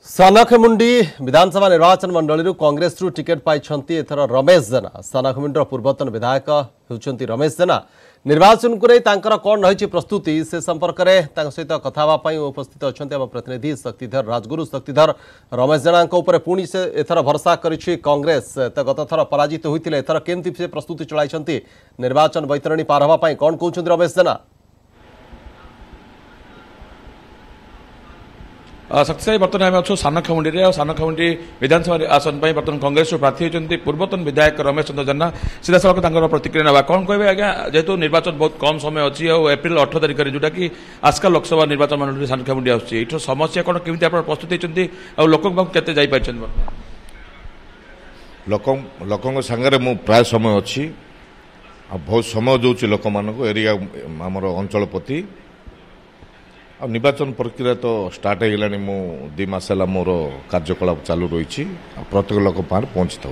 सानखमुंडी विधानसभा निर्वाचन मंडली कांग्रेस टिकेट पाई एथर रमेश जेना। सानखमुंडीर पूर्वतन विधायक होउछंती रमेश जेना। निर्वाचन को नहीं कौन रही प्रस्तुति से संपर्क में सहित कथापी उपस्थित अच्छा आम प्रतिनिधि शक्तिधर राजगुरु। शक्तिधर, रमेश जेना पुणी से एथर भरसा करी कांग्रेस तो गत थर पराजित होते एथर केमती से प्रस्तुति चलाई निर्वाचन बैतरणी पार होगा कौन कहते रमेश जेना? शक्तिशाली बर्तमान आम अच्छु सानखमुंडी सानखमुंडी विधानसभा आसन पर बर्तमान कांग्रेस प्रार्थी होती पूर्वतन विधायक रमेश चंद्र जेना। सीधा सड़क प्रतिक्रिया ना कौन कहे आज्ञा जेहेतु निर्वाचन बहुत कम समय अच्छी और एप्रिल 18 तारिख में जोटा कि आस्का लोकसभा निर्वाचन मंडली सानखमुंडी आसूँ समस्या कौन केमी आप प्रस्तुत होती और लोक लोकों सांगे मु प्राय समय अच्छी बहुत समय दूसरी लोक एरिया आमर अंचल प्रति निर्वाचन प्रक्रिया तो स्टार्ट हो गलानी। मु 2 मास मोर कार्यकलाप चालू रही प्रत्येक लोक पाखे पहुंची था।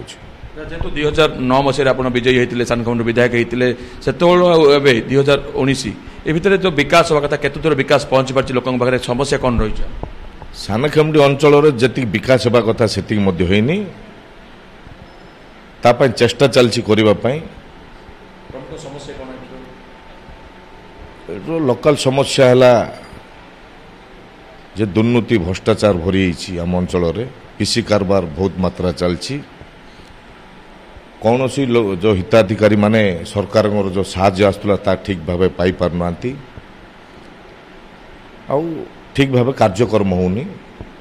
जेहेतु 2009 मसीह आप विजयी होते सानखमुंडी विधायक होते से 2019 ए भितर जो विकास हवा कथा केत दूर विकास पहुंची पार्टी लोकों पाखे समस्या कौन रही? सानखमुंडी अंचल जी विकास हवा कथा से होनी चेष्टा चलती करने लोकल समस्या है जे दुर्नीति भ्रष्टाचार भरी आम अंचल पीसी कारबार बहुत मात्रा चलती कौन सी जो हिताधिकारी माने सरकार जो साहाय्य आसला ठीक भाव पाई पारना ठीक भाव कार्यक्रम होनी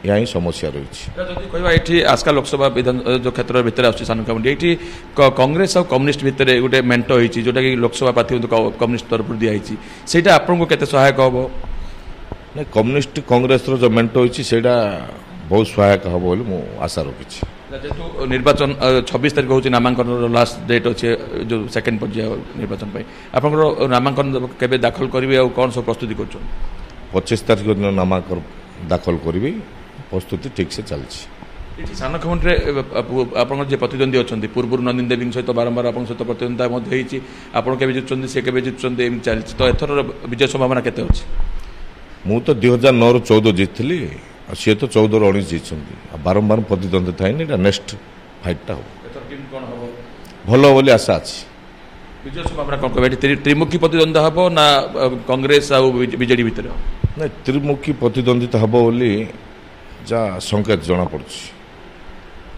या ही समस्या रही। ये आस्का लोकसभा विधान जो क्षेत्र भितर आस सानखमुंडी ये कांग्रेस और कम्युनिस्ट भितर गोटे मेंट होती जोटा कि लोकसभा प्रार्थी कम्युनिस्ट तरफ दिखाई से आपको केते सहायक हम? नहीं, कम्युनिस्ट कांग्रेस जो मेंट होती बहुत सहायक हम बोली मु आशा रखी। जेहेतु निर्वाचन 26 तारिख हूँ नामांकन लास्ट डेट अच्छे जो सेकेंड पर्याय निर्वाचन आप नामांकन केबे दाखल करेंगे और कौन सब प्रस्तुति कर? 25 तारिख दिन नामांकन दाखल करी प्रस्तुति ठीक से चलती। सानखमुंडी आप प्रतिद्वंदी अच्छा पूर्व नंदिनी देवी सहित बारंबार आप सहित प्रतिद्वंदिता आप जितुंट सी के जितुंट एम चलती तो एथर विजय संभावना केते अछि? मु तो 2009 14 जीतली सी तो 14 19 जीत बारंबार प्रतिद्वंदिता है नेक्स्ट फाइटा हो भल बोली आशा अच्छी। विजय संभावना कौन कह त्रिमुखी प्रतिद्वंद हम ना कांग्रेस और बीजेडी भितर? नहीं, त्रिमुखी प्रतिद्वंदिता हम बोली जहाँ संकेत जना पड़ी।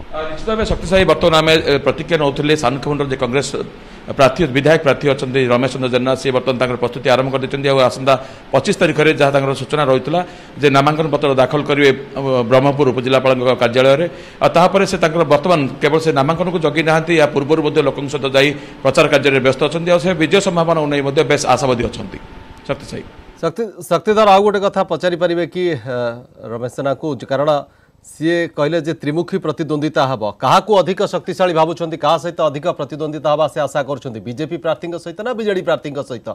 निश्चित भाव शक्तिशाली बर्तमान आम प्रतिक्रिया नौले सानखमुंडी कांग्रेस प्रार्थी विधायक प्रार्थी अच्छा रमेश चंद्र जेना सी बर्तमान प्रस्तुति आरंभ कर आसंता 25 तारिख में जहाँ सूचना रही है नामांकन पत्र दाखल करेंगे ब्रह्मपुर उपजिलापाल कार्यालय तापर से बर्तमान केवल से नामांकन को जगी ना या पूर्व लोक सहित जा प्रचार कार्य व्यस्त अच्छा से विजय संभावना नहीं बेस आशावादी अच्छा। शक्तिशाली शक्तिधर आउ गोटे कथा पचारि पारे कि रमेश जेना को कारण सी कहले जे त्रिमुखी प्रतिद्वंदिता हम क्या अधिक शक्तिशाली भावुं क्या सहित अधिक प्रतिद्वंदिता हवा से आशा कर बीजेपी प्रार्थी सहित ना बीजेडी प्रार्थी सहित?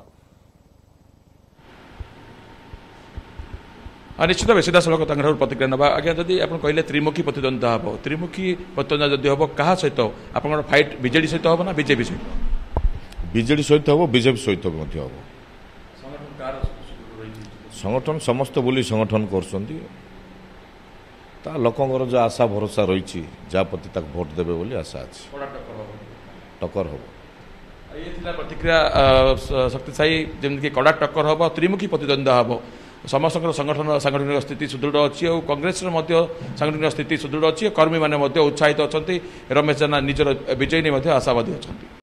निश्चित भाव सीधा सड़क प्रतिक्रिया ना आज्ञा जदि आप कहले त्रिमुखी प्रतिद्वंदिता हम त्रिमुखी प्रतिद्वंदिता जदि हम क्या सहित आप फाइट बीजेडी सहित हम ना बीजेपी सहित? बीजेडी सहित हम बीजेपी सहित हम संगठन समस्त बोली संगठन कर लोकंर जो आशा भरोसा रही जहाँ प्रति भोट देवे बोली आशा अच्छी टक्कर हम ये प्रतिक्रिया शक्तिशाली जमीक कड़ा टक्कर हम त्रिमुखी प्रतिद्वंदिता हम समस्त संगठन सांगठनिक स्थिति सुदृढ़ अच्छी और कांग्रेस सांगठनिक स्थिति सुदृढ़ अच्छी कर्मी मैंने उत्साहित अच्छा रमेश जेना निजर विजय नहीं आशावादी अच्छा।